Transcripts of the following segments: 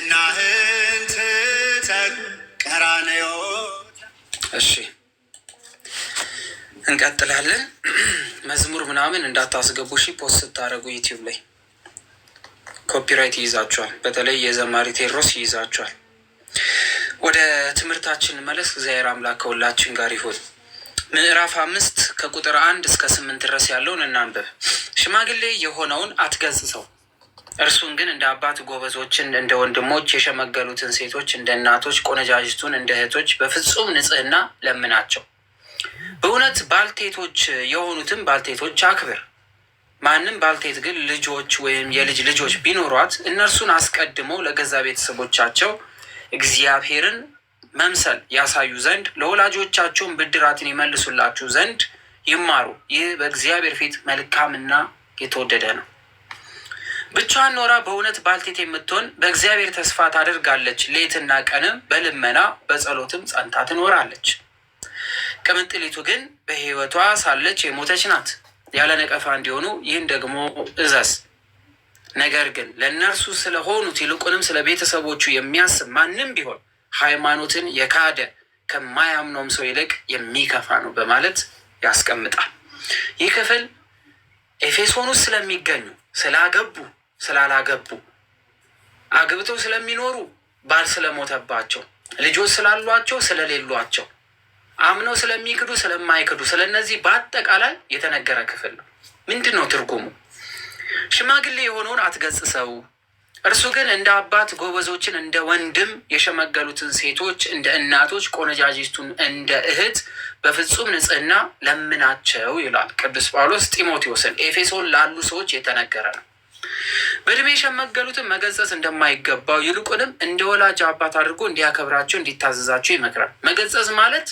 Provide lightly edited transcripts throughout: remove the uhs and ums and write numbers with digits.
ዝናህን ትተህ ቀራንዮ። እሺ እንቀጥላለን። መዝሙር ምናምን እንዳታስገቡ እሺ። ፖስት ስታደርጉ ዩቲዩብ ላይ ኮፒራይት ይይዛችኋል። በተለይ የዘማሪ ቴዎድሮስ ይይዛችኋል። ወደ ትምህርታችን መለስ። እግዚአብሔር አምላክ ከሁላችን ጋር ይሁን። ምዕራፍ 5 ከቁጥር 1 እስከ 8 ድረስ ያለውን እናንብብ። ሽማግሌ የሆነውን አትገሥጸው፣ እርሱን ግን እንደ አባት ጎበዞችን፣ እንደ ወንድሞች የሸመገሉትን ሴቶች እንደ እናቶች፣ ቆነጃጅቱን እንደ እህቶች በፍጹም ንጽሕና ለምናቸው። በእውነት ባልቴቶች የሆኑትን ባልቴቶች አክብር። ማንም ባልቴት ግን ልጆች ወይም የልጅ ልጆች ቢኖሯት እነርሱን አስቀድመው ለገዛ ቤተሰቦቻቸው እግዚአብሔርን መምሰል ያሳዩ ዘንድ ለወላጆቻቸውን ብድራትን ይመልሱላችሁ ዘንድ ይማሩ። ይህ በእግዚአብሔር ፊት መልካምና የተወደደ ነው። ብቻዋን ኖራ በእውነት ባልቴት የምትሆን በእግዚአብሔር ተስፋ ታደርጋለች። ሌትና ቀንም በልመና በጸሎትም ጸንታ ትኖራለች። ቅምጥሊቱ ግን በሕይወቷ ሳለች የሞተች ናት። ያለ ነቀፋ እንዲሆኑ ይህን ደግሞ እዘዝ። ነገር ግን ለእነርሱ ስለሆኑት ይልቁንም ስለ ቤተሰቦቹ የሚያስብ ማንም ቢሆን ሃይማኖትን የካደ ከማያምነውም ሰው ይልቅ የሚከፋ ነው በማለት ያስቀምጣል። ይህ ክፍል ኤፌሶን ውስጥ ስለሚገኙ ስላገቡ፣ ስላላገቡ፣ አግብተው ስለሚኖሩ፣ ባል ስለሞተባቸው፣ ልጆች ስላሏቸው፣ ስለሌሏቸው፣ አምነው ስለሚክዱ፣ ስለማይክዱ፣ ስለነዚህ በአጠቃላይ የተነገረ ክፍል ነው። ምንድን ነው ትርጉሙ? ሽማግሌ የሆነውን አትገሥጸው፣ እርሱ ግን እንደ አባት ጎበዞችን፣ እንደ ወንድም የሸመገሉትን ሴቶች እንደ እናቶች፣ ቆነጃጅቱን እንደ እህት በፍጹም ንጽሕና ለምናቸው ይላል ቅዱስ ጳውሎስ ጢሞቴዎስን። ኤፌሶን ላሉ ሰዎች የተነገረ ነው። በእድሜ የሸመገሉትን መገሰጽ እንደማይገባው ይልቁንም እንደ ወላጅ አባት አድርጎ እንዲያከብራቸው፣ እንዲታዘዛቸው ይመክራል። መገሰጽ ማለት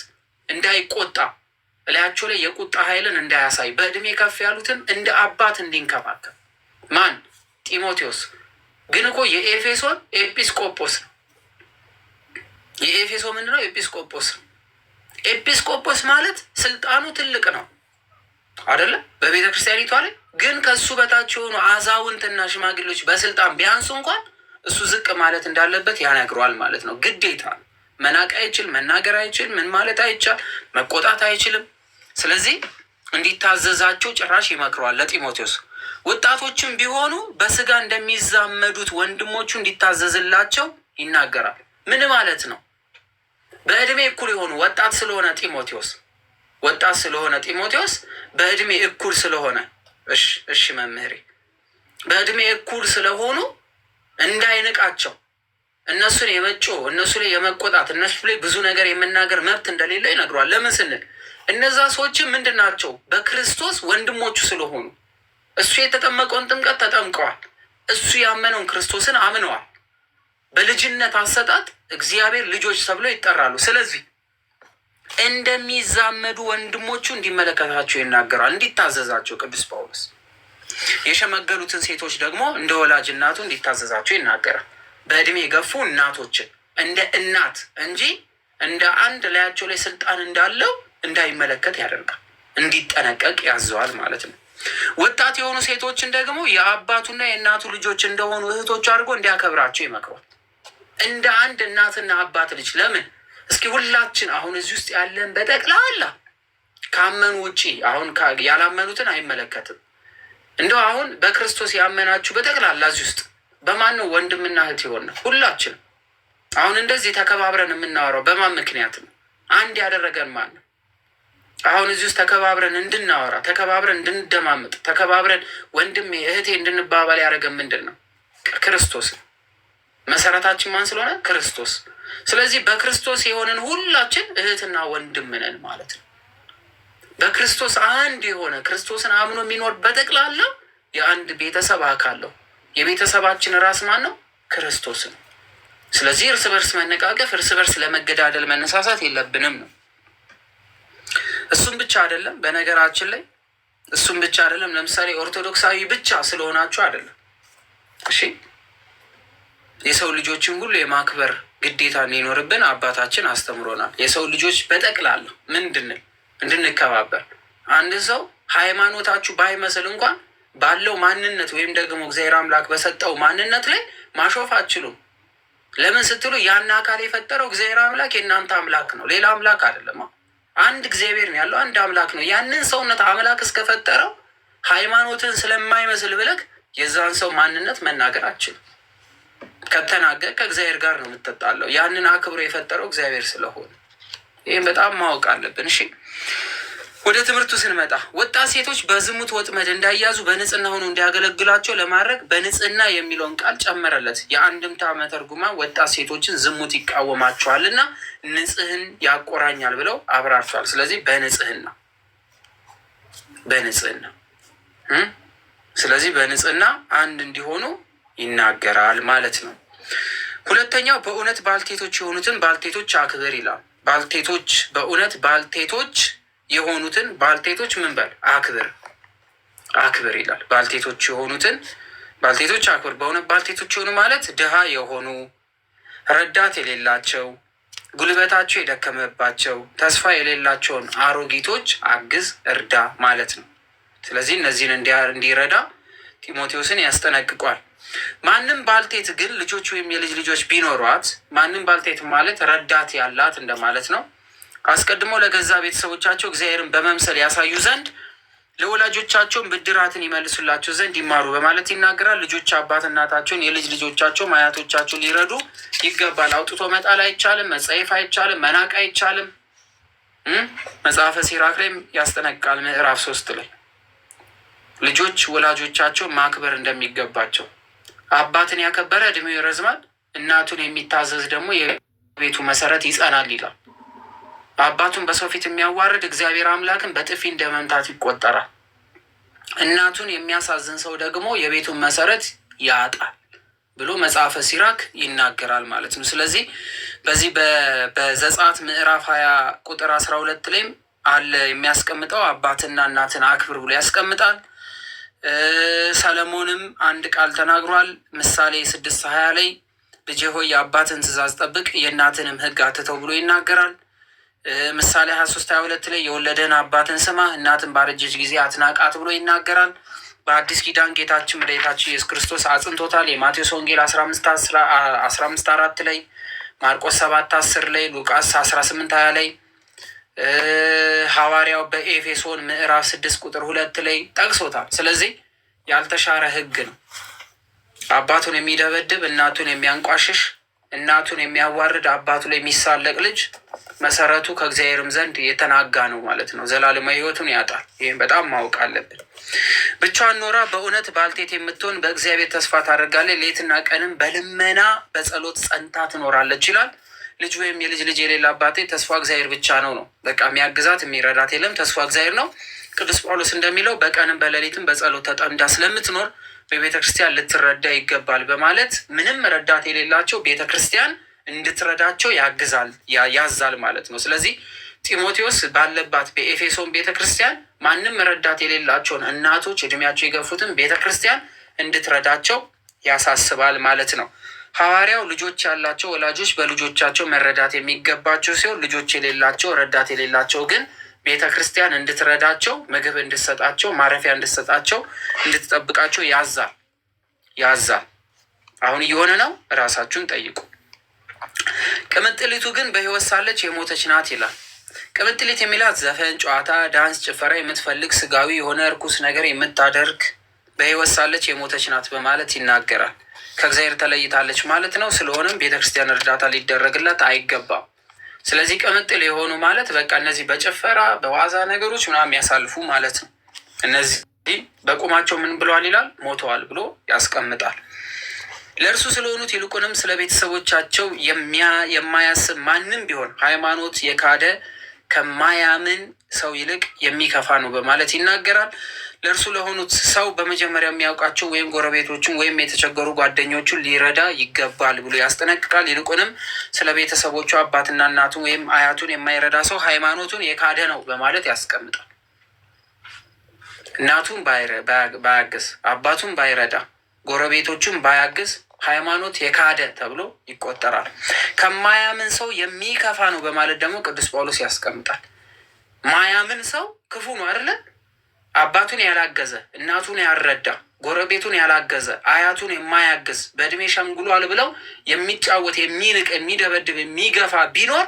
እንዳይቆጣ፣ እላያቸው ላይ የቁጣ ኃይልን እንዳያሳይ፣ በእድሜ ከፍ ያሉትን እንደ አባት እንዲንከባከብ። ማን? ጢሞቴዎስ። ግን እኮ የኤፌሶን ኤጲስቆጶስ ነው። የኤፌሶን ምንድን ነው? ኤጲስቆጶስ ነው። ኤጲስቆጶስ ማለት ስልጣኑ ትልቅ ነው አይደለም? በቤተ ክርስቲያኒቷ ላይ ግን ከሱ በታች የሆኑ አዛውንትና ሽማግሌዎች በስልጣን ቢያንሱ እንኳን እሱ ዝቅ ማለት እንዳለበት ያነግሯል ማለት ነው። ግዴታ ነው። መናቅ አይችል፣ መናገር አይችል፣ ምን ማለት አይቻል፣ መቆጣት አይችልም። ስለዚህ እንዲታዘዛቸው ጭራሽ ይመክረዋል ለጢሞቴዎስ። ወጣቶችም ቢሆኑ በስጋ እንደሚዛመዱት ወንድሞቹ እንዲታዘዝላቸው ይናገራል። ምን ማለት ነው? በእድሜ እኩል የሆኑ ወጣት ስለሆነ ጢሞቴዎስ በእድሜ እኩል ስለሆነ እሺ መምህሬ፣ በእድሜ እኩል ስለሆኑ እንዳይንቃቸው፣ እነሱን የመጮ እነሱ ላይ የመቆጣት እነሱ ላይ ብዙ ነገር የመናገር መብት እንደሌለ ይነግሯል። ለምን ስንል እነዛ ሰዎችም ምንድን ናቸው? በክርስቶስ ወንድሞቹ ስለሆኑ እሱ የተጠመቀውን ጥምቀት ተጠምቀዋል። እሱ ያመነውን ክርስቶስን አምነዋል። በልጅነት አሰጣጥ እግዚአብሔር ልጆች ተብለው ይጠራሉ። ስለዚህ እንደሚዛመዱ ወንድሞቹ እንዲመለከታቸው ይናገራል፣ እንዲታዘዛቸው። ቅዱስ ጳውሎስ የሸመገሉትን ሴቶች ደግሞ እንደ ወላጅ እናቱ እንዲታዘዛቸው ይናገራል። በእድሜ የገፉ እናቶችን እንደ እናት እንጂ እንደ አንድ ላያቸው ላይ ስልጣን እንዳለው እንዳይመለከት ያደርጋል፣ እንዲጠነቀቅ ያዘዋል ማለት ነው። ወጣት የሆኑ ሴቶችን ደግሞ የአባቱና የእናቱ ልጆች እንደሆኑ እህቶች አድርጎ እንዲያከብራቸው ይመክሯል። እንደ አንድ እናትና አባት ልጅ። ለምን? እስኪ ሁላችን አሁን እዚህ ውስጥ ያለን በጠቅላላ ካመኑ ውጪ አሁን ያላመኑትን አይመለከትም። እንደው አሁን በክርስቶስ ያመናችሁ በጠቅላላ እዚህ ውስጥ በማን ነው ወንድምና እህት የሆን ነው? ሁላችንም። አሁን እንደዚህ ተከባብረን የምናወራው በማን ምክንያት ነው? አንድ ያደረገን ማን ነው? አሁን እዚህ ውስጥ ተከባብረን እንድናወራ፣ ተከባብረን እንድንደማመጥ፣ ተከባብረን ወንድሜ እህቴ እንድንባባል ያደረገን ምንድን ነው? ክርስቶስ። መሰረታችን ማን ስለሆነ? ክርስቶስ። ስለዚህ በክርስቶስ የሆነን ሁላችን እህትና ወንድም ነን ማለት ነው። በክርስቶስ አንድ የሆነ ክርስቶስን አምኖ የሚኖር በጠቅላላ የአንድ ቤተሰብ አካል ነው። የቤተሰባችን ራስ ማን ነው? ክርስቶስ ነው። ስለዚህ እርስ በርስ መነቃቀፍ፣ እርስ በርስ ለመገዳደል መነሳሳት የለብንም ነው። እሱም ብቻ አይደለም፣ በነገራችን ላይ እሱም ብቻ አይደለም። ለምሳሌ ኦርቶዶክሳዊ ብቻ ስለሆናችሁ አይደለም። እሺ፣ የሰው ልጆችን ሁሉ የማክበር ግዴታ እንዲኖርብን አባታችን አስተምሮናል። የሰው ልጆች በጠቅላላ ምንድንል እንድንከባበር። አንድ ሰው ሃይማኖታችሁ ባይመስል እንኳን ባለው ማንነት ወይም ደግሞ እግዚአብሔር አምላክ በሰጠው ማንነት ላይ ማሾፍ አትችሉም። ለምን ስትሉ ያን አካል የፈጠረው እግዚአብሔር አምላክ የእናንተ አምላክ ነው፣ ሌላ አምላክ አይደለም። አንድ እግዚአብሔር ነው ያለው፣ አንድ አምላክ ነው። ያንን ሰውነት አምላክ እስከፈጠረው ሃይማኖትን ስለማይመስል ብለህ የዛን ሰው ማንነት መናገር አችልም። ከተናገር ከእግዚአብሔር ጋር ነው የምትጣለው። ያንን አክብሮ የፈጠረው እግዚአብሔር ስለሆነ ይህም በጣም ማወቅ አለብን። እሺ ወደ ትምህርቱ ስንመጣ ወጣት ሴቶች በዝሙት ወጥመድ እንዳያዙ በንጽህና ሆኖ እንዲያገለግላቸው ለማድረግ በንጽህና የሚለውን ቃል ጨመረለት። የአንድምታ መተርጉማ ወጣት ሴቶችን ዝሙት ይቃወማቸዋልና ንጽህን ያቆራኛል ብለው አብራርተዋል። ስለዚህ በንጽህና ስለዚህ በንጽህና አንድ እንዲሆኑ ይናገራል ማለት ነው። ሁለተኛው በእውነት ባልቴቶች የሆኑትን ባልቴቶች አክብር ይላል። ባልቴቶች በእውነት ባልቴቶች የሆኑትን ባልቴቶች ምን በል አክብር ይላል። ባልቴቶች የሆኑትን ባልቴቶች አክብር። በእውነት ባልቴቶች የሆኑ ማለት ድሃ የሆኑ ረዳት የሌላቸው ጉልበታቸው የደከመባቸው ተስፋ የሌላቸውን አሮጊቶች አግዝ፣ እርዳ ማለት ነው። ስለዚህ እነዚህን እንዲረዳ ጢሞቴዎስን ያስጠነቅቋል። ማንም ባልቴት ግን ልጆች ወይም የልጅ ልጆች ቢኖሯት፣ ማንም ባልቴት ማለት ረዳት ያላት እንደማለት ነው። አስቀድሞ ለገዛ ቤተሰቦቻቸው እግዚአብሔርን በመምሰል ያሳዩ ዘንድ ለወላጆቻቸውን ብድራትን ይመልሱላቸው ዘንድ ይማሩ በማለት ይናገራል። ልጆች አባት እናታቸውን፣ የልጅ ልጆቻቸው አያቶቻቸውን ሊረዱ ይገባል። አውጥቶ መጣል አይቻልም፣ መጸየፍ አይቻልም፣ መናቅ አይቻልም። መጽሐፈ ሲራክ ላይም ያስጠነቅቃል። ምዕራፍ 3 ላይ ልጆች ወላጆቻቸው ማክበር እንደሚገባቸው፣ አባትን ያከበረ እድሜው ይረዝማል፣ እናቱን የሚታዘዝ ደግሞ የቤቱ መሰረት ይጸናል ይላል። አባቱን በሰው ፊት የሚያዋርድ እግዚአብሔር አምላክን በጥፊ እንደ መምታት ይቆጠራል። እናቱን የሚያሳዝን ሰው ደግሞ የቤቱን መሰረት ያጣል ብሎ መጽሐፈ ሲራክ ይናገራል ማለት ነው። ስለዚህ በዚህ በዘጸአት ምዕራፍ 20 ቁጥር 12 ላይም አለ የሚያስቀምጠው አባትና እናትን አክብር ብሎ ያስቀምጣል። ሰለሞንም አንድ ቃል ተናግሯል። ምሳሌ 6:20 ላይ ልጄ ሆይ የአባትን ትእዛዝ ጠብቅ የእናትንም ሕግ አትተው ብሎ ይናገራል። ምሳሌ 23:22 ላይ የወለደን አባትን ስማ እናትን ባረጀች ጊዜ አትናቃት ብሎ ይናገራል። በአዲስ ኪዳን ጌታችን መድኃኒታችን ኢየሱስ ክርስቶስ አጽንቶታል። የማቴዎስ ወንጌል 15:4 ላይ፣ ማርቆስ 7:10 ላይ፣ ሉቃስ 18:20 ላይ፣ ሐዋርያው በኤፌሶን ምዕራፍ 6 ቁጥር 2 ላይ ጠቅሶታል። ስለዚህ ያልተሻረ ሕግ ነው። አባቱን የሚደበድብ እናቱን የሚያንቋሽሽ እናቱን የሚያዋርድ አባቱ ላይ የሚሳለቅ ልጅ መሰረቱ ከእግዚአብሔርም ዘንድ የተናጋ ነው ማለት ነው። ዘላለማዊ ሕይወቱን ያጣል። ይህም በጣም ማወቅ አለብን። ብቻዋን ኖራ በእውነት ባልቴት የምትሆን በእግዚአብሔር ተስፋ ታደርጋለች፣ ሌትና ቀንም በልመና በጸሎት ጸንታ ትኖራለች ይላል። ልጅ ወይም የልጅ ልጅ የሌላ አባቴ ተስፋ እግዚአብሔር ብቻ ነው። በቃ የሚያግዛት የሚረዳት የለም። ተስፋ እግዚአብሔር ነው። ቅዱስ ጳውሎስ እንደሚለው በቀንም በሌሊትም በጸሎት ተጠምዳ ስለምትኖር በቤተ ክርስቲያን ልትረዳ ይገባል በማለት ምንም ረዳት የሌላቸው ቤተ ክርስቲያን እንድትረዳቸው ያዛል ማለት ነው። ስለዚህ ጢሞቴዎስ ባለባት በኤፌሶን ቤተ ክርስቲያን ማንም ረዳት የሌላቸውን እናቶች እድሜያቸው የገፉትን ቤተ ክርስቲያን እንድትረዳቸው ያሳስባል ማለት ነው። ሐዋርያው ልጆች ያላቸው ወላጆች በልጆቻቸው መረዳት የሚገባቸው ሲሆን ልጆች የሌላቸው ረዳት የሌላቸው ግን ቤተ ክርስቲያን እንድትረዳቸው፣ ምግብ እንድትሰጣቸው፣ ማረፊያ እንድትሰጣቸው፣ እንድትጠብቃቸው ያዛል። አሁን እየሆነ ነው። እራሳችሁን ጠይቁ። ቅምጥሊቱ ግን በሕይወት ሳለች የሞተች ናት ይላል። ቅምጥሊት የሚላት ዘፈን፣ ጨዋታ፣ ዳንስ፣ ጭፈራ የምትፈልግ ስጋዊ የሆነ እርኩስ ነገር የምታደርግ በሕይወት ሳለች የሞተች ናት በማለት ይናገራል። ከእግዚአብሔር ተለይታለች ማለት ነው። ስለሆነም ቤተክርስቲያን እርዳታ ሊደረግላት አይገባም። ስለዚህ ቅምጥል የሆኑ ማለት በቃ እነዚህ በጭፈራ በዋዛ ነገሮች ምናምን የሚያሳልፉ ማለት ነው። እነዚህ በቁማቸው ምን ብለዋል ይላል? ሞተዋል ብሎ ያስቀምጣል። ለእርሱ ስለሆኑት ይልቁንም ስለ ቤተሰቦቻቸው የማያስብ ማንም ቢሆን ሃይማኖት የካደ ከማያምን ሰው ይልቅ የሚከፋ ነው በማለት ይናገራል። ለእርሱ ለሆኑት ሰው በመጀመሪያ የሚያውቃቸው ወይም ጎረቤቶቹን ወይም የተቸገሩ ጓደኞቹን ሊረዳ ይገባል ብሎ ያስጠነቅቃል። ይልቁንም ስለ ቤተሰቦቹ አባትና እናቱን ወይም አያቱን የማይረዳ ሰው ሃይማኖቱን የካደ ነው በማለት ያስቀምጣል። እናቱን ባያግዝ፣ አባቱን ባይረዳ፣ ጎረቤቶቹን ባያግዝ ሃይማኖት የካደ ተብሎ ይቆጠራል። ከማያምን ሰው የሚከፋ ነው በማለት ደግሞ ቅዱስ ጳውሎስ ያስቀምጣል። ማያምን ሰው ክፉ ነው አይደለ? አባቱን ያላገዘ እናቱን ያልረዳ ጎረቤቱን ያላገዘ አያቱን የማያግዝ በእድሜ ሸምግሏል ብለው የሚጫወት የሚንቅ የሚደበድብ የሚገፋ ቢኖር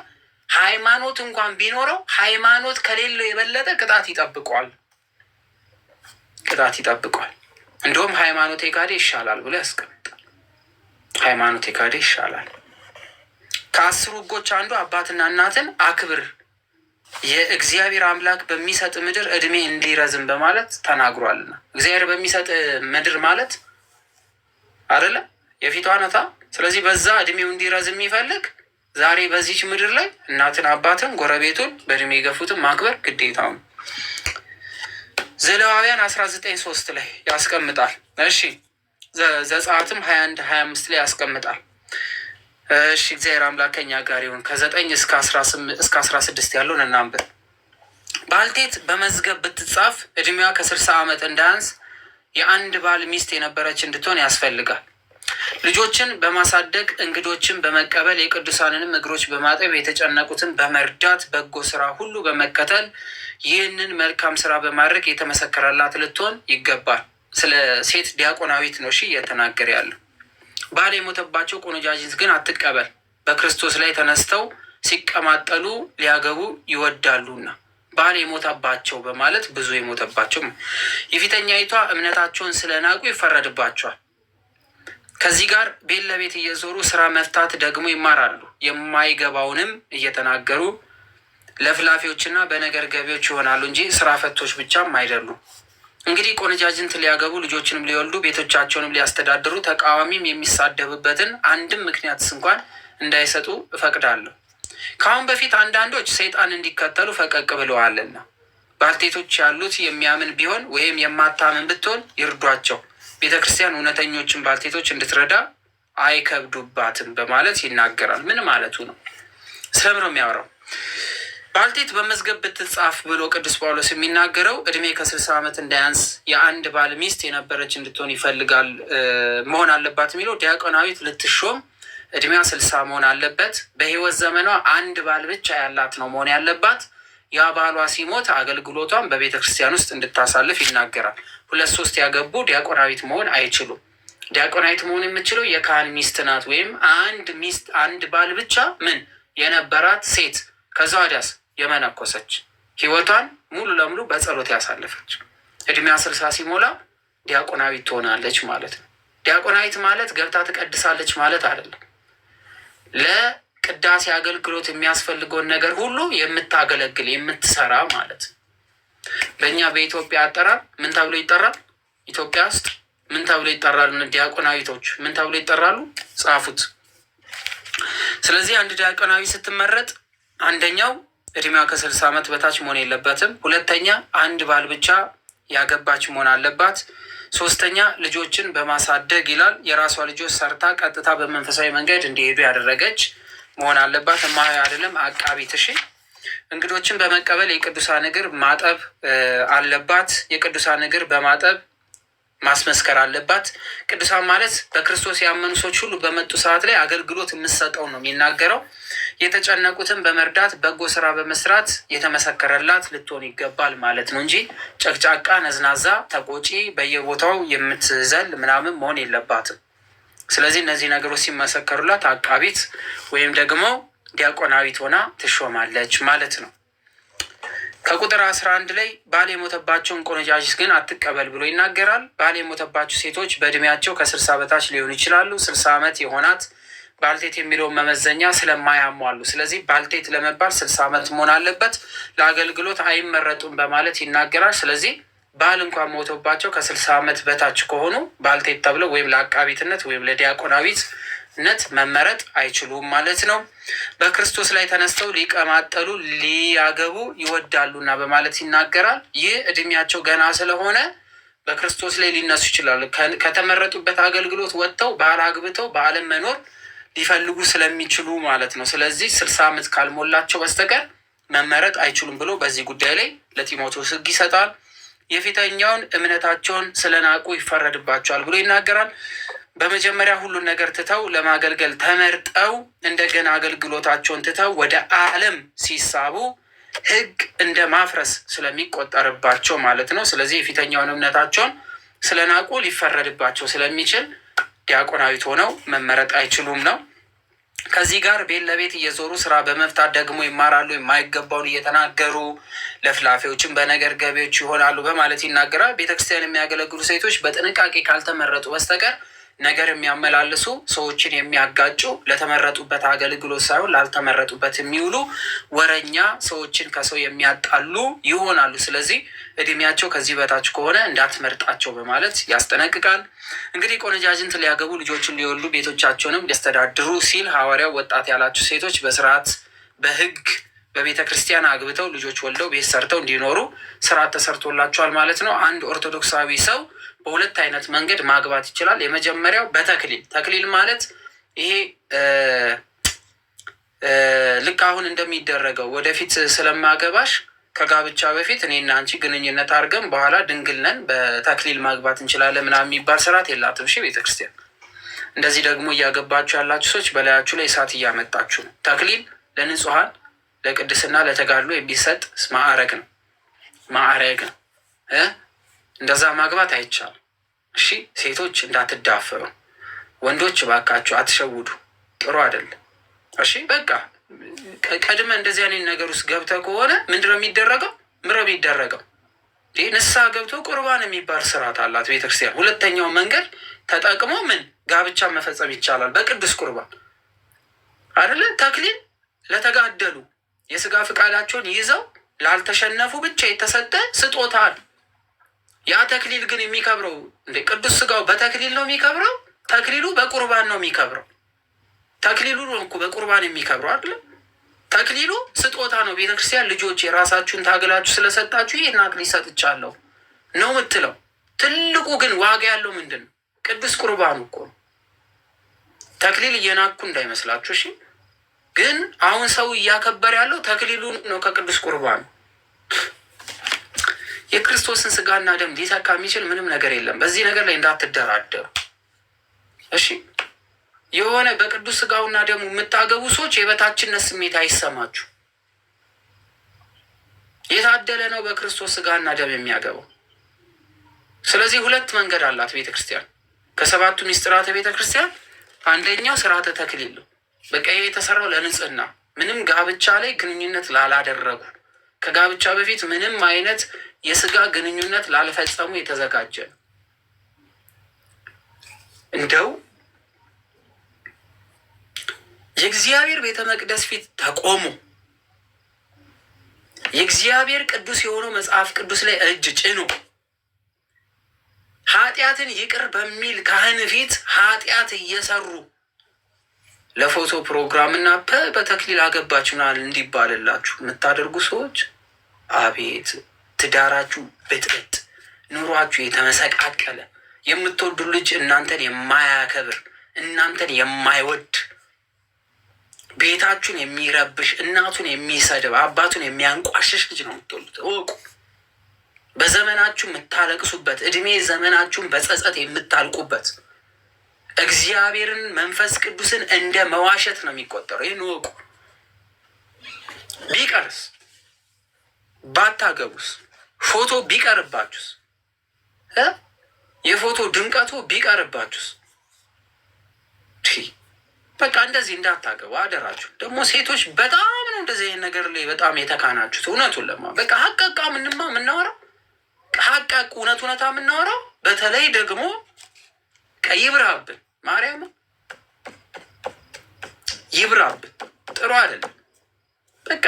ሃይማኖት እንኳን ቢኖረው ሃይማኖት ከሌለው የበለጠ ቅጣት ይጠብቋል። እንዲሁም ሃይማኖት የካደ ይሻላል ብሎ ያስቀምጣል። ሃይማኖት የካደ ይሻላል። ከ10 ሕጎች አንዱ አባትና እናትን አክብር፣ የእግዚአብሔር አምላክ በሚሰጥ ምድር እድሜ እንዲረዝም በማለት ተናግሯልና። እግዚአብሔር በሚሰጥ ምድር ማለት አይደለ የፊቷ ነታ። ስለዚህ በዛ እድሜው እንዲረዝም የሚፈልግ ዛሬ በዚች ምድር ላይ እናትን አባትን ጎረቤቱን በእድሜ የገፉትን ማክበር ግዴታው ነው። ዘሌዋውያን 19:3 ላይ ያስቀምጣል። እሺ ዘጸአትም 21:25 ላይ ያስቀምጣል። እሺ እግዚአብሔር አምላክ ከኛ ጋር ይሁን። ከ9 እስከ 16 ያለውን እናንብብ። ባልቴት በመዝገብ ብትጻፍ እድሜዋ ከ60 ዓመት እንዳያንስ የአንድ ባል ሚስት የነበረች እንድትሆን ያስፈልጋል። ልጆችን በማሳደግ እንግዶችን በመቀበል የቅዱሳንንም እግሮች በማጠብ የተጨነቁትን በመርዳት በጎ ስራ ሁሉ በመከተል ይህንን መልካም ስራ በማድረግ የተመሰከረላት ልትሆን ይገባል። ስለ ሴት ዲያቆናዊት ነው እየተናገረ ያለው። ባል የሞተባቸው ቆነጃጅት ግን አትቀበል፣ በክርስቶስ ላይ ተነስተው ሲቀማጠሉ ሊያገቡ ይወዳሉና። ባል የሞተባቸው በማለት ብዙ የሞተባቸው የፊተኛይቷ እምነታቸውን ስለናቁ ይፈረድባቸዋል። ከዚህ ጋር ቤት ለቤት እየዞሩ ስራ መፍታት ደግሞ ይማራሉ። የማይገባውንም እየተናገሩ ለፍላፊዎችና በነገር ገቢዎች ይሆናሉ እንጂ ስራ ፈቶች ብቻም አይደሉም። እንግዲህ ቆነጃጅንት ሊያገቡ ልጆችንም ሊወልዱ ቤቶቻቸውንም ሊያስተዳድሩ ተቃዋሚም የሚሳደብበትን አንድም ምክንያትስ እንኳን እንዳይሰጡ እፈቅዳለሁ። ከአሁን በፊት አንዳንዶች ሰይጣን እንዲከተሉ ፈቀቅ ብለዋልና ባልቴቶች ያሉት የሚያምን ቢሆን ወይም የማታምን ብትሆን ይርዷቸው። ቤተ ክርስቲያን እውነተኞችን ባልቴቶች እንድትረዳ አይከብዱባትም በማለት ይናገራል። ምን ማለቱ ነው? ስለምን ነው የሚያወራው? ባልቴት በመዝገብ ብትጻፍ ብሎ ቅዱስ ጳውሎስ የሚናገረው እድሜ ከ60 ዓመት እንዳያንስ የአንድ ባል ሚስት የነበረች እንድትሆን ይፈልጋል መሆን አለባት የሚለው ዲያቆናዊት ልትሾም እድሜዋ 60 መሆን አለበት። በህይወት ዘመኗ አንድ ባል ብቻ ያላት ነው መሆን ያለባት። ያ ባሏ ሲሞት አገልግሎቷን በቤተ ክርስቲያን ውስጥ እንድታሳልፍ ይናገራል። 2-3 ያገቡ ዲያቆናዊት መሆን አይችሉም። ዲያቆናዊት መሆን የምችለው የካህን ሚስት ናት፣ ወይም አንድ ባል ብቻ ምን የነበራት ሴት፣ ከዛ ወዲያስ የመነኮሰች ህይወቷን ሙሉ ለሙሉ በጸሎት ያሳለፈች እድሜዋ 60 ሲሞላ ዲያቆናዊት ትሆናለች ማለት ነው። ዲያቆናዊት ማለት ገብታ ትቀድሳለች ማለት አይደለም። ለቅዳሴ አገልግሎት የሚያስፈልገውን ነገር ሁሉ የምታገለግል የምትሰራ ማለት ነው። በእኛ በኢትዮጵያ አጠራር ምን ተብሎ ይጠራል? ኢትዮጵያ ውስጥ ምን ተብሎ ይጠራሉ? ዲያቆናዊቶች ምን ተብሎ ይጠራሉ? ጻፉት። ስለዚህ አንድ ዲያቆናዊ ስትመረጥ አንደኛው እድሜዋ ከ60 ዓመት በታች መሆን የለበትም። ሁለተኛ አንድ ባል ብቻ ያገባች መሆን አለባት። ሶስተኛ ልጆችን በማሳደግ ይላል የራሷ ልጆች ሰርታ ቀጥታ በመንፈሳዊ መንገድ እንዲሄዱ ያደረገች መሆን አለባት። እማሆይ አይደለም አቃቢት። እሺ እንግዶችን በመቀበል የቅዱሳን እግር ማጠብ አለባት። የቅዱሳን እግር በማጠብ ማስመስከር አለባት። ቅዱሳን ማለት በክርስቶስ ያመኑ ሰዎች ሁሉ በመጡ ሰዓት ላይ አገልግሎት የምትሰጠው ነው የሚናገረው። የተጨነቁትን በመርዳት በጎ ስራ በመስራት የተመሰከረላት ልትሆን ይገባል ማለት ነው እንጂ ጨቅጫቃ፣ ነዝናዛ፣ ተቆጪ፣ በየቦታው የምትዘል ምናምን መሆን የለባትም። ስለዚህ እነዚህ ነገሮች ሲመሰከሩላት አቃቢት ወይም ደግሞ ዲያቆናዊት ሆና ትሾማለች ማለት ነው። ከቁጥር 11 ላይ ባል የሞተባቸውን ቆነጃጅት ግን አትቀበል ብሎ ይናገራል። ባል የሞተባቸው ሴቶች በእድሜያቸው ከ60 በታች ሊሆኑ ይችላሉ። 60 ዓመት የሆናት ባልቴት የሚለውን መመዘኛ ስለማያሟሉ፣ ስለዚህ ባልቴት ለመባል 60 ዓመት መሆን አለበት፣ ለአገልግሎት አይመረጡም በማለት ይናገራል። ስለዚህ ባል እንኳን ሞቶባቸው ከ60 ዓመት በታች ከሆኑ ባልቴት ተብለው ወይም ለአቃቢትነት ወይም ለዲያቆናዊትነት መመረጥ አይችሉም ማለት ነው። በክርስቶስ ላይ ተነስተው ሊቀማጠሉ ሊያገቡ ይወዳሉና በማለት ይናገራል። ይህ እድሜያቸው ገና ስለሆነ በክርስቶስ ላይ ሊነሱ ይችላሉ። ከተመረጡበት አገልግሎት ወጥተው ባል አግብተው በዓለም መኖር ሊፈልጉ ስለሚችሉ ማለት ነው። ስለዚህ 60 ዓመት ካልሞላቸው በስተቀር መመረጥ አይችሉም ብሎ በዚህ ጉዳይ ላይ ለጢሞቴዎስ ሕግ ይሰጣል። የፊተኛውን እምነታቸውን ስለናቁ ይፈረድባቸዋል ብሎ ይናገራል። በመጀመሪያ ሁሉን ነገር ትተው ለማገልገል ተመርጠው እንደገና አገልግሎታቸውን ትተው ወደ ዓለም ሲሳቡ ሕግ እንደ ማፍረስ ስለሚቆጠርባቸው ማለት ነው። ስለዚህ የፊተኛውን እምነታቸውን ስለናቁ ሊፈረድባቸው ስለሚችል ዲያቆናዊት ሆነው መመረጥ አይችሉም ነው። ከዚህ ጋር ቤት ለቤት እየዞሩ ስራ በመፍታት ደግሞ ይማራሉ፣ የማይገባውን እየተናገሩ ለፍላፊዎችም በነገር ገቢዎች ይሆናሉ በማለት ይናገራል። ቤተክርስቲያን የሚያገለግሉ ሴቶች በጥንቃቄ ካልተመረጡ በስተቀር ነገር የሚያመላልሱ፣ ሰዎችን የሚያጋጩ፣ ለተመረጡበት አገልግሎት ሳይሆን ላልተመረጡበት የሚውሉ ወረኛ፣ ሰዎችን ከሰው የሚያጣሉ ይሆናሉ። ስለዚህ እድሜያቸው ከዚህ በታች ከሆነ እንዳትመርጣቸው በማለት ያስጠነቅቃል። እንግዲህ ቆነጃጅንት ሊያገቡ ልጆችን ሊወልዱ ቤቶቻቸውንም ሊያስተዳድሩ ሲል ሐዋርያው ወጣት ያላቸው ሴቶች በስርዓት በሕግ በቤተ ክርስቲያን አግብተው ልጆች ወልደው ቤት ሰርተው እንዲኖሩ ስርዓት ተሰርቶላቸዋል ማለት ነው። አንድ ኦርቶዶክሳዊ ሰው በሁለት አይነት መንገድ ማግባት ይችላል። የመጀመሪያው በተክሊል። ተክሊል ማለት ይሄ ልክ አሁን እንደሚደረገው ወደፊት ስለማገባሽ ከጋብቻ በፊት እኔና አንቺ ግንኙነት አድርገን በኋላ ድንግል ነን በተክሊል ማግባት እንችላለን ምናምን የሚባል ስርዓት የላትም። እሺ ቤተክርስቲያን። እንደዚህ ደግሞ እያገባችሁ ያላችሁ ሰዎች በላያችሁ ላይ እሳት እያመጣችሁ ነው። ተክሊል ለንጹሐን ለቅድስና ለተጋድሎ የሚሰጥ ማዕረግ ነው። ማዕረግ ነው። እንደዛ ማግባት አይቻልም። እሺ ሴቶች እንዳትዳፈሩ፣ ወንዶች እባካችሁ አትሸውዱ። ጥሩ አይደለም። እሺ በቃ ቀድመ እንደዚህ አይነት ነገር ውስጥ ገብተህ ከሆነ ምንድነው የሚደረገው? ምንድነው የሚደረገው? ንስሐ ገብቶ ቁርባን የሚባል ስርዓት አላት ቤተክርስቲያን። ሁለተኛው መንገድ ተጠቅሞ ምን ጋብቻ መፈጸም ይቻላል? በቅዱስ ቁርባን አይደለ? ተክሊል ለተጋደሉ የስጋ ፍቃዳቸውን ይዘው ላልተሸነፉ ብቻ የተሰጠ ስጦታ ነው። ያ ተክሊል ግን የሚከብረው እንደ ቅዱስ ስጋው በተክሊል ነው የሚከብረው። ተክሊሉ በቁርባን ነው የሚከብረው። ተክሊሉ ነው እኮ በቁርባን የሚከብረው አይደለ? ተክሊሉ ስጦታ ነው። ቤተክርስቲያን ልጆች የራሳችሁን ታግላችሁ ስለሰጣችሁ ይህን አክሊል ሰጥቻለሁ ነው የምትለው። ትልቁ ግን ዋጋ ያለው ምንድን ነው? ቅዱስ ቁርባኑ እኮ ነው። ተክሊል እየናኩ እንዳይመስላችሁ እሺ። ግን አሁን ሰው እያከበረ ያለው ተክሊሉ ነው ከቅዱስ ቁርባኑ። የክርስቶስን ስጋና ደም ሊተካ የሚችል ምንም ነገር የለም። በዚህ ነገር ላይ እንዳትደራደሩ እሺ። የሆነ በቅዱስ ስጋውና ደሙ የምታገቡ ሰዎች የበታችነት ስሜት አይሰማችሁ። የታደለ ነው በክርስቶስ ስጋና ደም የሚያገባው። ስለዚህ ሁለት መንገድ አላት ቤተ ክርስቲያን። ከሰባቱ ሚስጥራተ ቤተ ክርስቲያን አንደኛው ስርዓተ ተክሊል ነው። በቃ ይሄ የተሰራው ለንጽህና፣ ምንም ጋብቻ ላይ ግንኙነት ላላደረጉ፣ ከጋብቻ በፊት ምንም አይነት የስጋ ግንኙነት ላልፈጸሙ የተዘጋጀ ነው። እንደው የእግዚአብሔር ቤተ መቅደስ ፊት ተቆሙ የእግዚአብሔር ቅዱስ የሆነው መጽሐፍ ቅዱስ ላይ እጅ ጭኑ ኃጢአትን ይቅር በሚል ካህን ፊት ኃጢአት እየሰሩ ለፎቶ ፕሮግራምና በተክሊል አገባችሁናል እንዲባልላችሁ የምታደርጉ ሰዎች አቤት ትዳራችሁ ብጥብጥ፣ ኑሯችሁ የተመሰቃቀለ፣ የምትወዱ ልጅ እናንተን የማያከብር እናንተን የማይወድ ቤታችሁን የሚረብሽ እናቱን የሚሰድብ አባቱን የሚያንቋሽሽ ልጅ ነው የምትወሉት። እወቁ። በዘመናችሁ የምታለቅሱበት፣ እድሜ ዘመናችሁን በጸጸት የምታልቁበት፣ እግዚአብሔርን መንፈስ ቅዱስን እንደ መዋሸት ነው የሚቆጠረው። ይህን እወቁ። ቢቀርስ ባታገቡስ፣ ፎቶ ቢቀርባችሁስ፣ የፎቶ ድምቀቱ ቢቀርባችሁስ፣ በቃ እንደዚህ እንዳታገቡ አደራችሁ። ደግሞ ሴቶች በጣም ነው እንደዚህ ነገር ላይ በጣም የተካናችሁት። እውነቱን ለማ በቃ ሀቃቃ ምንማ የምናወራው ሀቃቅ እውነታ የምናወራው በተለይ ደግሞ ይብራብን፣ ማርያም ይብራብን። ጥሩ አይደለም። በቃ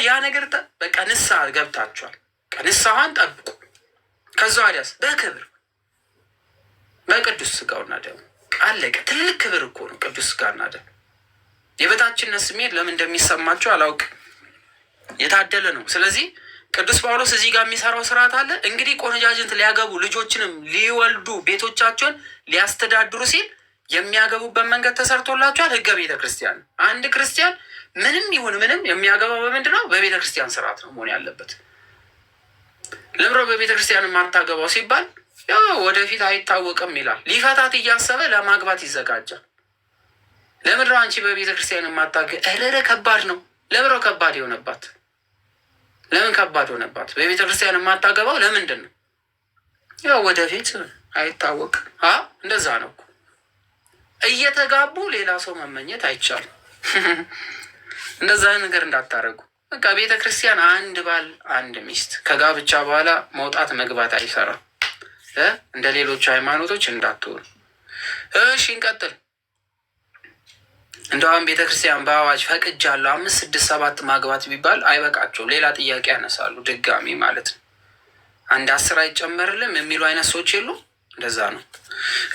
ያ ነገር በቃ ንስሐ ገብታችኋል። ንስሐዋን ጠብቁ። ከዛ ወዲያስ በክብር በቅዱስ ስጋውና ደሙ አለቀ። ትልቅ ክብር እኮ ነው ቅዱስ ስጋና ደም። የበታችነት ስሜት ለምን እንደሚሰማቸው አላውቅም። የታደለ ነው። ስለዚህ ቅዱስ ጳውሎስ እዚህ ጋር የሚሰራው ስርዓት አለ። እንግዲህ ቆነጃጅንት ሊያገቡ ልጆችንም ሊወልዱ ቤቶቻቸውን ሊያስተዳድሩ ሲል የሚያገቡበት መንገድ ተሰርቶላቸዋል። ሕገ ቤተ ክርስቲያን። አንድ ክርስቲያን ምንም ይሁን ምንም የሚያገባው በምንድን ነው? በቤተ ክርስቲያን ስርዓት ነው መሆን ያለበት። ለምሮ በቤተ ክርስቲያን የማታገባው ሲባል ያው ወደፊት አይታወቅም ይላል። ሊፈታት እያሰበ ለማግባት ይዘጋጃል። ለምድሮ አንቺ በቤተ ክርስቲያን የማታገ ከባድ ነው። ለምሮ ከባድ የሆነባት ለምን ከባድ ሆነባት? በቤተ ክርስቲያን የማታገባው ለምንድን ነው? ያው ወደፊት አይታወቅ። እንደዛ ነው እየተጋቡ ሌላ ሰው መመኘት አይቻልም። እንደዛ ነገር እንዳታረጉ። በቃ ቤተ ክርስቲያን አንድ ባል አንድ ሚስት፣ ከጋብቻ በኋላ መውጣት መግባት አይሰራም። እንደ ሌሎቹ ሃይማኖቶች እንዳትሆኑ። እሺ እንቀጥል። እንደውም ቤተ ክርስቲያን በአዋጅ ፈቅጃለሁ 5፣ 6፣ 7 ማግባት ቢባል አይበቃቸው፣ ሌላ ጥያቄ ያነሳሉ ድጋሚ ማለት ነው። አንድ 10 አይጨመርልም የሚሉ አይነት ሰዎች የሉ። እንደዛ ነው።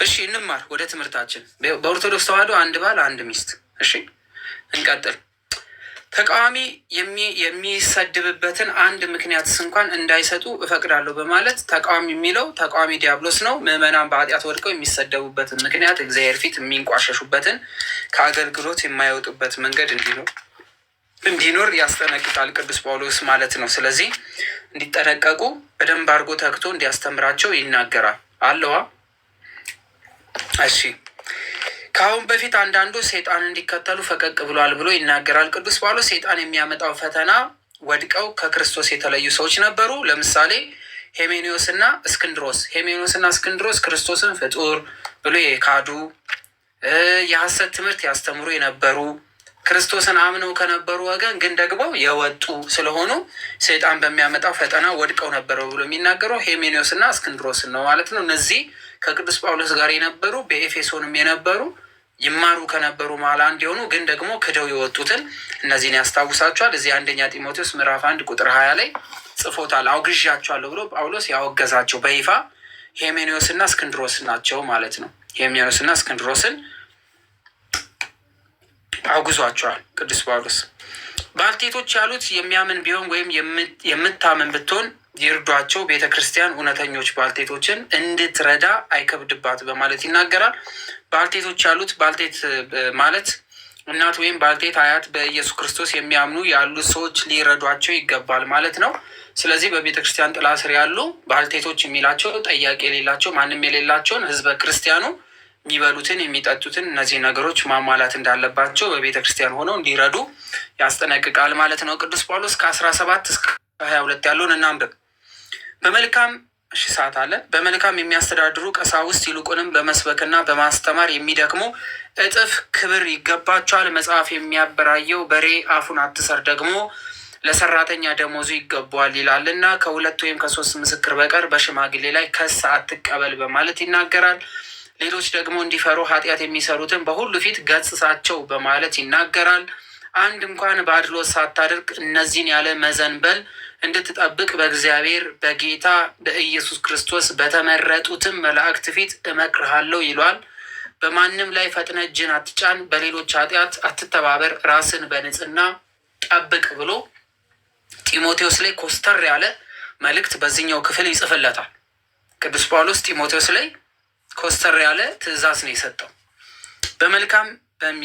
እሺ እንማር ወደ ትምህርታችን። በኦርቶዶክስ ተዋሕዶ አንድ ባል አንድ ሚስት። እሺ እንቀጥል። ተቃዋሚ የሚሰድብበትን አንድ ምክንያት እንኳን እንዳይሰጡ እፈቅዳለሁ በማለት ተቃዋሚ የሚለው ተቃዋሚ ዲያብሎስ ነው። ምዕመናን በኃጢአት ወድቀው የሚሰደቡበትን ምክንያት እግዚአብሔር ፊት የሚንቋሸሹበትን ከአገልግሎት የማይወጡበት መንገድ እንዲኖር ያስጠነቅቃል ቅዱስ ጳውሎስ ማለት ነው። ስለዚህ እንዲጠነቀቁ በደንብ አድርጎ ተግቶ እንዲያስተምራቸው ይናገራል አለዋ። እሺ ከአሁን በፊት አንዳንዱ ሰይጣን እንዲከተሉ ፈቀቅ ብሏል ብሎ ይናገራል ቅዱስ ጳውሎስ። ሰይጣን የሚያመጣው ፈተና ወድቀው ከክርስቶስ የተለዩ ሰዎች ነበሩ። ለምሳሌ ሄሜኒዮስ እና እስክንድሮስ። ሄሜኒዮስ እና እስክንድሮስ ክርስቶስን ፍጡር ብሎ የካዱ የሐሰት ትምህርት ያስተምሩ የነበሩ ክርስቶስን አምነው ከነበሩ ወገን ግን ደግሞ የወጡ ስለሆኑ ሰይጣን በሚያመጣው ፈተና ወድቀው ነበረው ብሎ የሚናገረው ሄሜኒዮስ እና እስክንድሮስን ነው ማለት ነው። እነዚህ ከቅዱስ ጳውሎስ ጋር የነበሩ በኤፌሶንም የነበሩ ይማሩ ከነበሩ መሀል አንድ የሆኑ ግን ደግሞ ክደው የወጡትን እነዚህን ያስታውሳቸዋል። እዚህ አንደኛ ጢሞቴዎስ ምዕራፍ 1 ቁጥር 20 ላይ ጽፎታል። አውግዣቸዋለሁ ብሎ ጳውሎስ ያወገዛቸው በይፋ ሄሜኒዮስ እና እስክንድሮስ ናቸው ማለት ነው። ሄሜኒዮስ እና እስክንድሮስን አውግዟቸዋል ቅዱስ ጳውሎስ። ባልቴቶች ያሉት የሚያምን ቢሆን ወይም የምታምን ብትሆን ይርዷቸው፣ ቤተ ክርስቲያን እውነተኞች ባልቴቶችን እንድትረዳ አይከብድባት በማለት ይናገራል። ባልቴቶች ያሉት ባልቴት ማለት እናት ወይም ባልቴት አያት በኢየሱስ ክርስቶስ የሚያምኑ ያሉት ሰዎች ሊረዷቸው ይገባል ማለት ነው። ስለዚህ በቤተ ክርስቲያን ጥላ ስር ያሉ ባልቴቶች የሚላቸው ጠያቂ የሌላቸው ማንም የሌላቸውን ሕዝበ ክርስቲያኑ የሚበሉትን የሚጠጡትን እነዚህ ነገሮች ማሟላት እንዳለባቸው በቤተ ክርስቲያን ሆነው እንዲረዱ ያስጠነቅቃል ማለት ነው። ቅዱስ ጳውሎስ ከ17 እስከ 22 ያለውን እናንብብ። በመልካም ሰዓት አለ። በመልካም የሚያስተዳድሩ ቀሳውስት ይልቁንም በመስበክና በማስተማር የሚደክሙ እጥፍ ክብር ይገባቸዋል። መጽሐፍ የሚያበራየው በሬ አፉን አትሰር ደግሞ ለሰራተኛ ደሞዙ ይገባዋል ይላልና ከ2 ወይም ከ3 ምስክር በቀር በሽማግሌ ላይ ክስ አትቀበል በማለት ይናገራል። ሌሎች ደግሞ እንዲፈሩ ኃጢአት የሚሰሩትን በሁሉ ፊት ገስጻቸው በማለት ይናገራል። አንድ እንኳን በአድሎት ሳታደርግ እነዚህን ያለ መዘንበል እንድትጠብቅ በእግዚአብሔር በጌታ በኢየሱስ ክርስቶስ በተመረጡትም መላእክት ፊት እመክርሃለሁ ይሏል። በማንም ላይ ፈጥነ እጅን አትጫን፣ በሌሎች ኃጢአት አትተባበር፣ ራስን በንጽህና ጠብቅ ብሎ ጢሞቴዎስ ላይ ኮስተር ያለ መልእክት በዚህኛው ክፍል ይጽፍለታል። ቅዱስ ጳውሎስ ጢሞቴዎስ ላይ ኮስተር ያለ ትእዛዝ ነው የሰጠው። በመልካም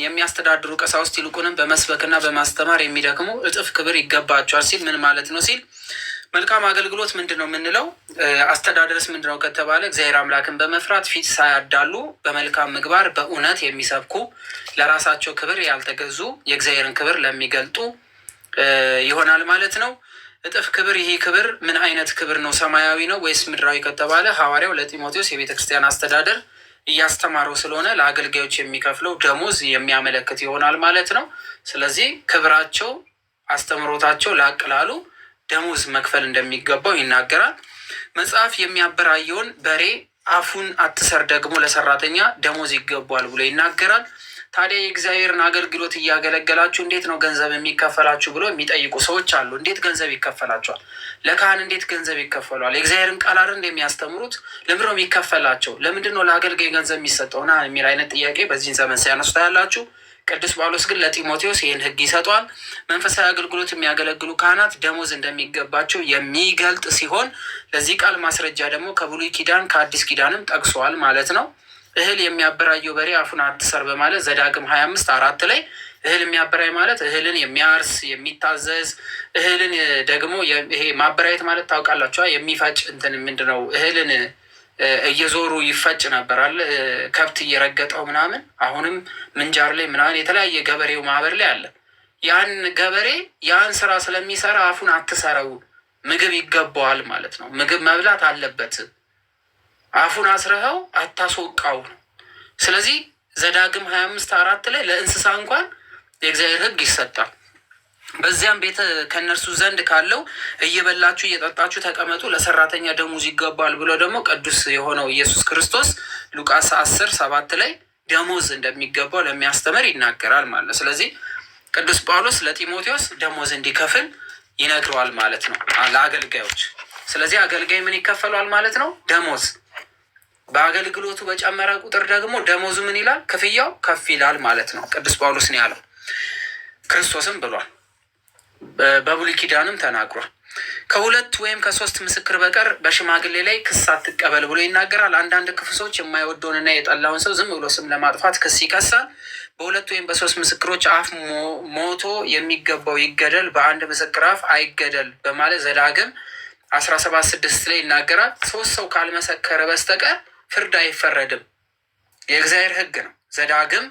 የሚያስተዳድሩ ቀሳውስት ይልቁንም በመስበክና በማስተማር የሚደክሙ እጥፍ ክብር ይገባቸዋል ሲል ምን ማለት ነው ሲል መልካም አገልግሎት ምንድን ነው የምንለው? አስተዳደርስ ምንድን ነው ከተባለ እግዚአብሔር አምላክን በመፍራት ፊት ሳያዳሉ በመልካም ምግባር በእውነት የሚሰብኩ ለራሳቸው ክብር ያልተገዙ የእግዚአብሔርን ክብር ለሚገልጡ ይሆናል ማለት ነው። እጥፍ ክብር፣ ይሄ ክብር ምን አይነት ክብር ነው? ሰማያዊ ነው ወይስ ምድራዊ ከተባለ ሐዋርያው ለጢሞቴዎስ የቤተ ክርስቲያን አስተዳደር እያስተማረው ስለሆነ ለአገልጋዮች የሚከፍለው ደሞዝ የሚያመለክት ይሆናል ማለት ነው። ስለዚህ ክብራቸው፣ አስተምሮታቸው ላቅ ላሉ ደሞዝ መክፈል እንደሚገባው ይናገራል። መጽሐፍ የሚያበራየውን በሬ አፉን አትሰር ደግሞ ለሰራተኛ ደሞዝ ይገባል ብሎ ይናገራል። ታዲያ የእግዚአብሔርን አገልግሎት እያገለገላችሁ እንዴት ነው ገንዘብ የሚከፈላችሁ ብሎ የሚጠይቁ ሰዎች አሉ። እንዴት ገንዘብ ይከፈላቸዋል? ለካህን እንዴት ገንዘብ ይከፈሏል? የእግዚአብሔርን ቃል አይደል እንደሚያስተምሩት? ለምንድን ነው የሚከፈላቸው? ለምንድን ነው ለአገልጋይ ገንዘብ የሚሰጠውና የሚል አይነት ጥያቄ በዚህን ዘመን ሲያነሱታ ያላችሁ። ቅዱስ ጳውሎስ ግን ለጢሞቴዎስ ይህን ሕግ ይሰጧል። መንፈሳዊ አገልግሎት የሚያገለግሉ ካህናት ደሞዝ እንደሚገባቸው የሚገልጥ ሲሆን ለዚህ ቃል ማስረጃ ደግሞ ከብሉይ ኪዳን ከአዲስ ኪዳንም ጠቅሰዋል ማለት ነው። እህል የሚያበራየው በሬ አፉን አትሰር በማለት ዘዳግም 25:4 ላይ እህል የሚያበራይ ማለት እህልን የሚያርስ የሚታዘዝ፣ እህልን ደግሞ ይሄ ማበራየት ማለት ታውቃላችኋ፣ የሚፈጭ እንትን ምንድን ነው እህልን እየዞሩ ይፈጭ ነበራል ከብት እየረገጠው ምናምን። አሁንም ምንጃር ላይ ምናምን የተለያየ ገበሬው ማህበር ላይ አለ። ያን ገበሬ ያን ስራ ስለሚሰራ አፉን አትሰረው፣ ምግብ ይገባዋል ማለት ነው። ምግብ መብላት አለበት። አፉን አስረኸው አታስወቃው ነው። ስለዚህ ዘዳግም 25:4 ላይ ለእንስሳ እንኳን የእግዚአብሔር ሕግ ይሰጣል። በዚያም ቤት ከእነርሱ ዘንድ ካለው እየበላችሁ እየጠጣችሁ ተቀመጡ፣ ለሰራተኛ ደሞዝ ይገባል ብሎ ደግሞ ቅዱስ የሆነው ኢየሱስ ክርስቶስ ሉቃስ 10:7 ላይ ደሞዝ እንደሚገባው ለሚያስተምር ይናገራል ማለት ነው። ስለዚህ ቅዱስ ጳውሎስ ለጢሞቴዎስ ደሞዝ እንዲከፍል ይነግረዋል ማለት ነው ለአገልጋዮች። ስለዚህ አገልጋይ ምን ይከፈለዋል ማለት ነው? ደሞዝ። በአገልግሎቱ በጨመረ ቁጥር ደግሞ ደሞዙ ምን ይላል? ክፍያው ከፍ ይላል ማለት ነው። ቅዱስ ጳውሎስ ነው ያለው፣ ክርስቶስም ብሏል፣ በብሉይ ኪዳንም ተናግሯል። ከሁለት ወይም ከሶስት ምስክር በቀር በሽማግሌ ላይ ክስ አትቀበል ብሎ ይናገራል። አንዳንድ ክፉ ሰዎች የማይወደውንና የጠላውን ሰው ዝም ብሎ ስም ለማጥፋት ክስ ይከሳል። በሁለት ወይም በሶስት ምስክሮች አፍ ሞቶ የሚገባው ይገደል፣ በአንድ ምስክር አፍ አይገደል በማለት ዘዳግም 17:6 ላይ ይናገራል። ሶስት ሰው ካልመሰከረ በስተቀር ፍርድ አይፈረድም። የእግዚአብሔር ሕግ ነው። ዘዳግም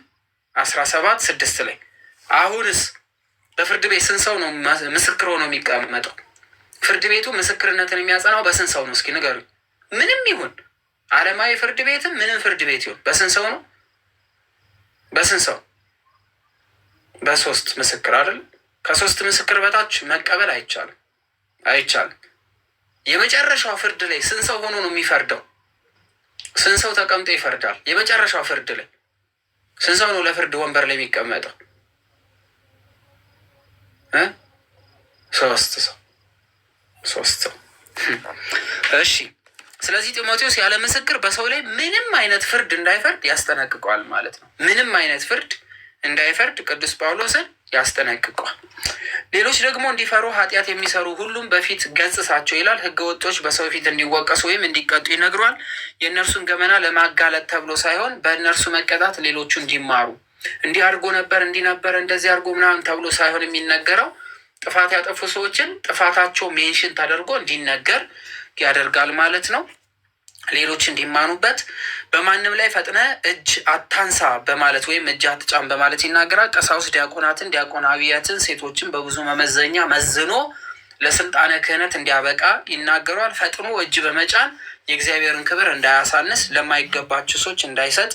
17:6 ላይ አሁንስ በፍርድ ቤት ስንት ሰው ነው ምስክር ሆኖ የሚቀመጠው? ፍርድ ቤቱ ምስክርነትን የሚያጸናው በስንት ሰው ነው? እስኪ ንገሩኝ። ምንም ይሁን ዓለማዊ ፍርድ ቤትም ምንም ፍርድ ቤት ይሁን በስንት ሰው ነው? በስንት ሰው? በሶስት ምስክር አይደል? ከሶስት ምስክር በታች መቀበል አይቻልም፣ አይቻልም። የመጨረሻው ፍርድ ላይ ስንት ሰው ሆኖ ነው የሚፈርደው? ስንት ሰው ተቀምጦ ይፈርዳል? የመጨረሻው ፍርድ ላይ ስንት ሰው ነው ለፍርድ ወንበር ላይ የሚቀመጠው? ሶስት ሰው። እሺ። ስለዚህ ጢሞቴዎስ ያለ ምስክር በሰው ላይ ምንም አይነት ፍርድ እንዳይፈርድ ያስጠነቅቀዋል ማለት ነው። ምንም አይነት ፍርድ እንዳይፈርድ ቅዱስ ጳውሎስን ያስጠነቅቀዋል። ሌሎች ደግሞ እንዲፈሩ ኃጢአት የሚሰሩ ሁሉም በፊት ገጽሳቸው ይላል። ሕገ ወጦች በሰው ፊት እንዲወቀሱ ወይም እንዲቀጡ ይነግሯል። የእነርሱን ገመና ለማጋለጥ ተብሎ ሳይሆን በእነርሱ መቀጣት ሌሎቹ እንዲማሩ። እንዲህ አድርጎ ነበር፣ እንዲህ ነበር፣ እንደዚህ አድርጎ ምናምን ተብሎ ሳይሆን የሚነገረው ጥፋት ያጠፉ ሰዎችን ጥፋታቸው ሜንሽን ተደርጎ እንዲነገር ያደርጋል ማለት ነው። ሌሎች እንዲማኑበት በማንም ላይ ፈጥነ እጅ አታንሳ በማለት ወይም እጅ አትጫን በማለት ይናገራል። ቀሳውስት ዲያቆናትን፣ ዲያቆናዊያትን፣ ሴቶችን በብዙ መመዘኛ መዝኖ ለስልጣነ ክህነት እንዲያበቃ ይናገሯል። ፈጥኖ እጅ በመጫን የእግዚአብሔርን ክብር እንዳያሳንስ፣ ለማይገባቸው ሰዎች እንዳይሰጥ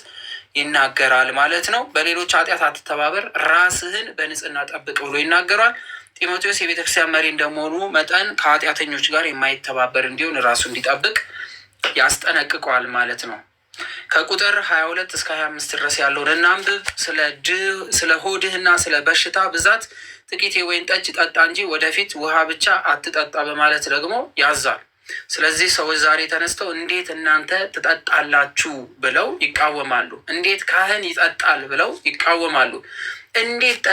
ይናገራል ማለት ነው። በሌሎች ኃጢአት አትተባበር፣ ራስህን በንጽህና ጠብቅ ብሎ ይናገሯል። ጢሞቴዎስ የቤተክርስቲያን መሪ እንደመሆኑ መጠን ከኃጢአተኞች ጋር የማይተባበር እንዲሆን ራሱ እንዲጠብቅ ያስጠነቅቀዋል ማለት ነው። ከቁጥር 22 እስከ 25 ድረስ ያለውን እናንብብ። ስለ ሆድህና ስለ በሽታ ብዛት ጥቂት የወይን ጠጅ ጠጣ እንጂ ወደፊት ውሃ ብቻ አትጠጣ በማለት ደግሞ ያዛል። ስለዚህ ሰዎች ዛሬ ተነስተው እንዴት እናንተ ትጠጣላችሁ ብለው ይቃወማሉ። እንዴት ካህን ይጠጣል ብለው ይቃወማሉ። እንዴት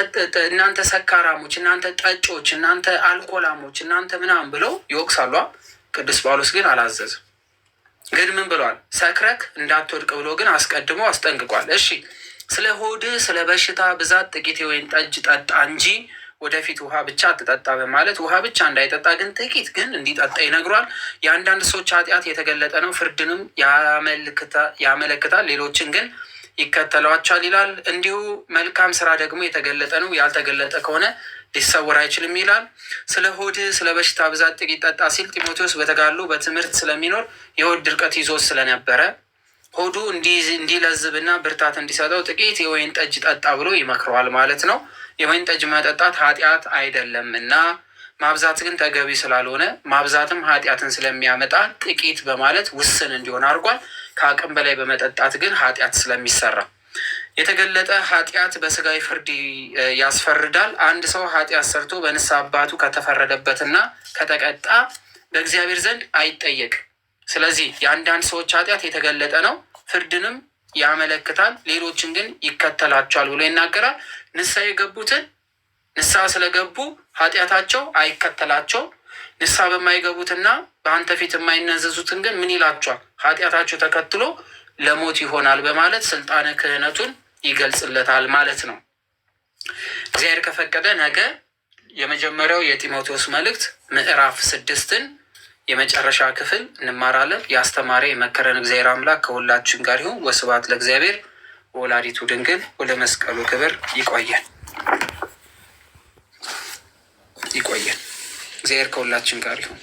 እናንተ ሰካራሞች፣ እናንተ ጠጮች፣ እናንተ አልኮላሞች፣ እናንተ ምናምን ብለው ይወቅሳሉ። ቅዱስ ጳውሎስ ግን አላዘዝም። ግን ምን ብሏል? ሰክረክ እንዳትወድቅ ብሎ ግን አስቀድሞ አስጠንቅቋል። እሺ፣ ስለ ሆድህ ስለ በሽታ ብዛት ጥቂት የወይን ጠጅ ጠጣ እንጂ ወደፊት ውሃ ብቻ አትጠጣ በማለት ውሃ ብቻ እንዳይጠጣ ግን ጥቂት ግን እንዲጠጣ ይነግሯል። የአንዳንድ ሰዎች ኃጢአት የተገለጠ ነው፣ ፍርድንም ያመለክታል፣ ሌሎችን ግን ይከተሏቸዋል ይላል። እንዲሁ መልካም ስራ ደግሞ የተገለጠ ነው፣ ያልተገለጠ ከሆነ ሊሰወር አይችልም ይላል። ስለ ሆድህ ስለ በሽታ ብዛት ጥቂት ጠጣ ሲል ጢሞቴዎስ በተጋድሎ በትምህርት ስለሚኖር የሆድ ድርቀት ይዞት ስለነበረ ሆዱ እንዲለዝብና ብርታት እንዲሰጠው ጥቂት የወይን ጠጅ ጠጣ ብሎ ይመክረዋል ማለት ነው። የወይን ጠጅ መጠጣት ኃጢአት አይደለም እና ማብዛት ግን ተገቢ ስላልሆነ ማብዛትም ኃጢአትን ስለሚያመጣ ጥቂት በማለት ውስን እንዲሆን አድርጓል። ከአቅም በላይ በመጠጣት ግን ኃጢአት ስለሚሰራ የተገለጠ ኃጢአት በስጋዊ ፍርድ ያስፈርዳል። አንድ ሰው ኃጢአት ሰርቶ በንስሐ አባቱ ከተፈረደበትና ከተቀጣ በእግዚአብሔር ዘንድ አይጠየቅም። ስለዚህ የአንዳንድ ሰዎች ኃጢአት የተገለጠ ነው፣ ፍርድንም ያመለክታል፣ ሌሎችን ግን ይከተላቸዋል ብሎ ይናገራል። ንስሐ የገቡትን ንስሐ ስለገቡ ኃጢአታቸው አይከተላቸውም። ንስሐ በማይገቡትና በአንተ ፊት የማይነዘዙትን ግን ምን ይላቸዋል? ኃጢአታቸው ተከትሎ ለሞት ይሆናል በማለት ስልጣነ ክህነቱን ይገልጽለታል ማለት ነው። እግዚአብሔር ከፈቀደ ነገ የመጀመሪያው የጢሞቴዎስ መልእክት ምዕራፍ 6ን የመጨረሻ ክፍል እንማራለን። ያስተማረ የመከረን እግዚአብሔር አምላክ ከሁላችን ጋር ይሁን። ወስብሐት ለእግዚአብሔር ወላዲቱ ድንግል ወደ መስቀሉ ክብር። ይቆየን። እግዚአብሔር ከሁላችን ጋር ይሁን።